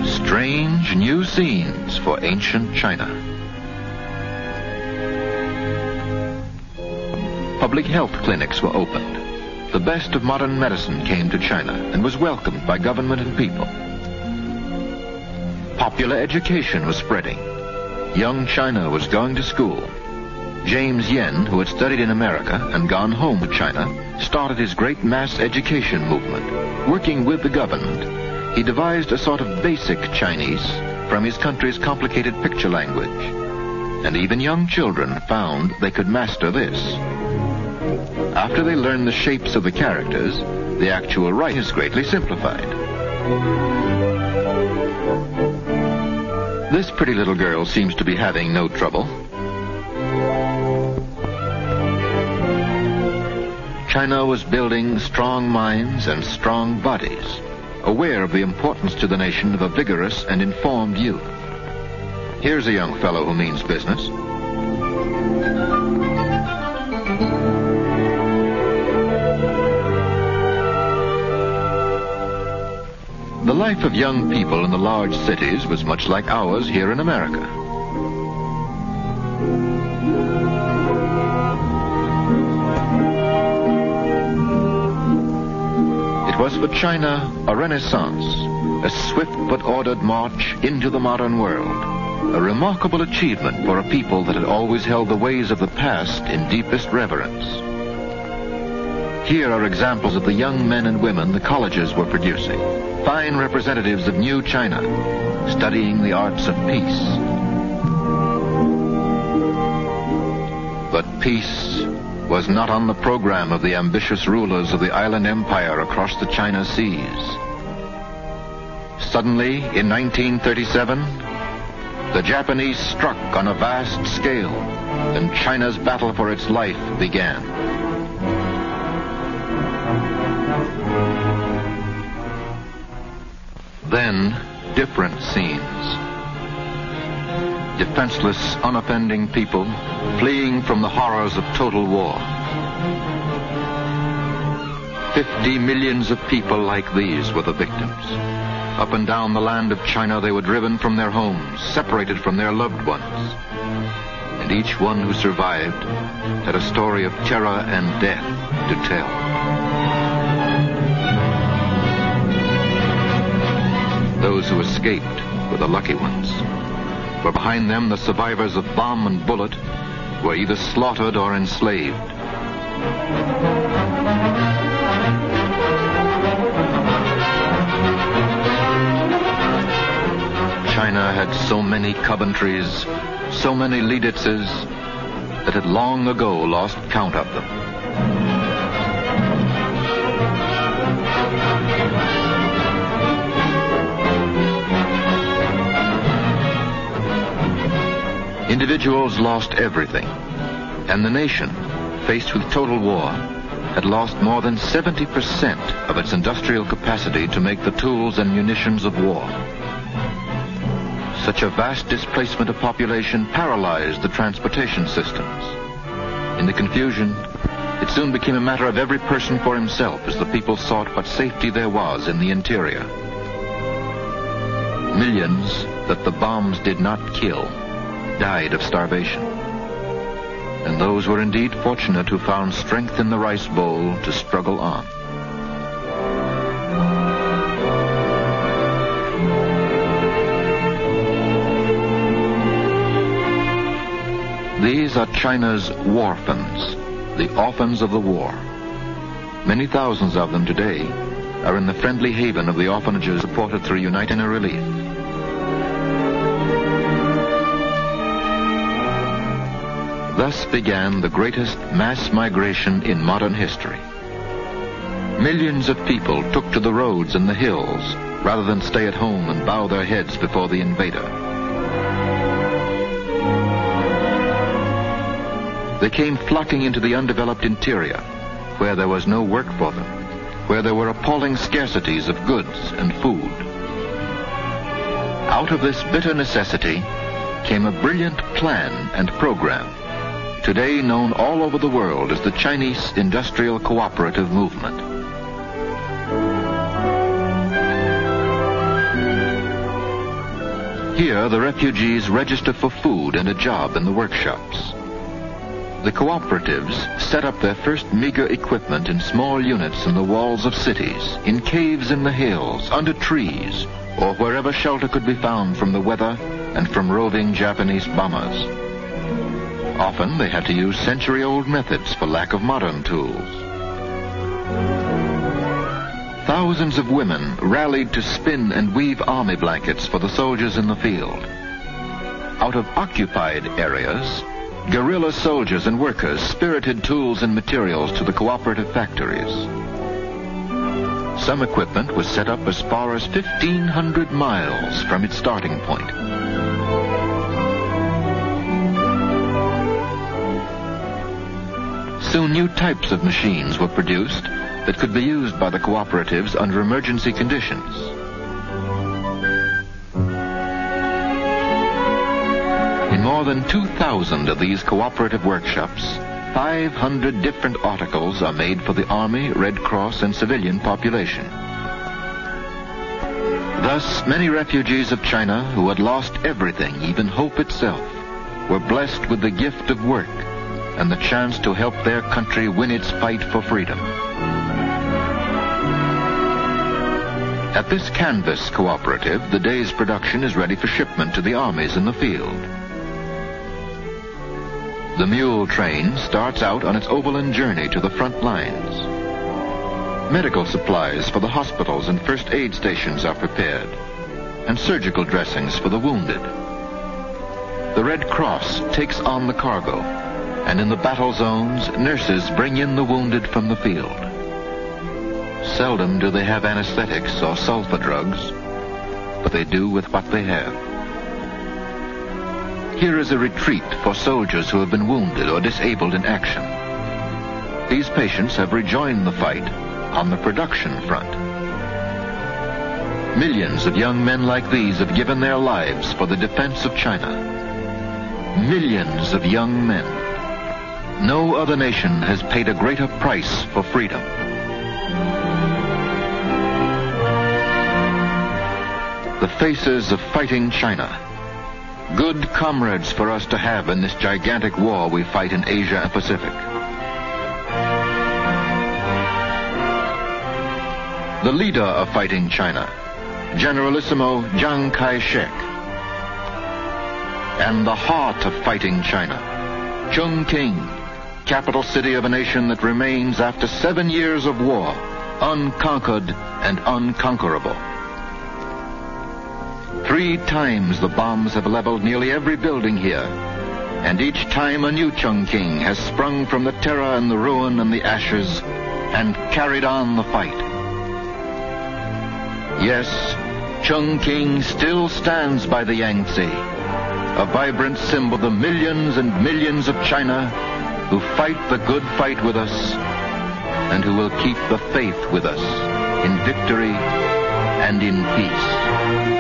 Strange new scenes for ancient China. Public health clinics were opened. The best of modern medicine came to China and was welcomed by government and people. Popular education was spreading. Young China was going to school. James Yen, who had studied in America and gone home to China, started his great mass education movement. Working with the government, he devised a sort of basic Chinese from his country's complicated picture language. And even young children found they could master this. After they learned the shapes of the characters, the actual writing is greatly simplified. This pretty little girl seems to be having no trouble. China was building strong minds and strong bodies, aware of the importance to the nation of a vigorous and informed youth. Here's a young fellow who means business. The life of young people in the large cities was much like ours here in America. It was for China a renaissance, a swift but ordered march into the modern world, a remarkable achievement for a people that had always held the ways of the past in deepest reverence. Here are examples of the young men and women the colleges were producing, fine representatives of new China, studying the arts of peace. But peace was not on the program of the ambitious rulers of the island empire across the China seas. Suddenly, in 1937, the Japanese struck on a vast scale, and China's battle for its life began. Then, different scenes. Defenseless, unoffending people fleeing from the horrors of total war. 50 millions of people like these were the victims. Up and down the land of China, they were driven from their homes, separated from their loved ones. And each one who survived had a story of terror and death to tell. Those who escaped were the lucky ones. For behind them, the survivors of bomb and bullet were either slaughtered or enslaved. China had so many Coventrys, so many Lieditzes, that had long ago lost count of them. Individuals lost everything, and the nation, faced with total war, had lost more than 70% of its industrial capacity to make the tools and munitions of war. Such a vast displacement of population paralyzed the transportation systems. In the confusion, it soon became a matter of every person for himself as the people sought what safety there was in the interior. Millions that the bombs did not kill died of starvation. And those were indeed fortunate who found strength in the rice bowl to struggle on. These are China's orphans, the orphans of the war. Many thousands of them today are in the friendly haven of the orphanages supported through United Relief. Thus began the greatest mass migration in modern history. Millions of people took to the roads and the hills rather than stay at home and bow their heads before the invader. They came flocking into the undeveloped interior, where there was no work for them, where there were appalling scarcities of goods and food. Out of this bitter necessity came a brilliant plan and program, today known all over the world as the Chinese Industrial Cooperative Movement. Here, the refugees register for food and a job in the workshops. The cooperatives set up their first meager equipment in small units in the walls of cities, in caves in the hills, under trees, or wherever shelter could be found from the weather and from roving Japanese bombers. Often they had to use century-old methods for lack of modern tools. Thousands of women rallied to spin and weave army blankets for the soldiers in the field. Out of occupied areas, guerrilla soldiers and workers spirited tools and materials to the cooperative factories. Some equipment was set up as far as 1,500 miles from its starting point. Soon new types of machines were produced that could be used by the cooperatives under emergency conditions. In more than 2,000 of these cooperative workshops, 500 different articles are made for the Army, Red Cross, and civilian population. Thus, many refugees of China who had lost everything, even hope itself, were blessed with the gift of work and the chance to help their country win its fight for freedom. At this canvas cooperative, the day's production is ready for shipment to the armies in the field. The mule train starts out on its overland journey to the front lines. Medical supplies for the hospitals and first aid stations are prepared, and surgical dressings for the wounded. The Red Cross takes on the cargo, and in the battle zones, nurses bring in the wounded from the field. Seldom do they have anesthetics or sulfa drugs, but they do with what they have. Here is a retreat for soldiers who have been wounded or disabled in action. These patients have rejoined the fight on the production front. Millions of young men like these have given their lives for the defense of China. Millions of young men. No other nation has paid a greater price for freedom. The faces of fighting China. Good comrades for us to have in this gigantic war we fight in Asia and Pacific. The leader of fighting China, Generalissimo Chiang Kai-shek. And the heart of fighting China, Chongqing, capital city of a nation that remains after 7 years of war, unconquered and unconquerable. 3 times the bombs have leveled nearly every building here, and each time a new Chongqing has sprung from the terror and the ruin and the ashes and carried on the fight. Yes, Chongqing still stands by the Yangtze, a vibrant symbol of the millions and millions of China who fight the good fight with us and who will keep the faith with us in victory and in peace.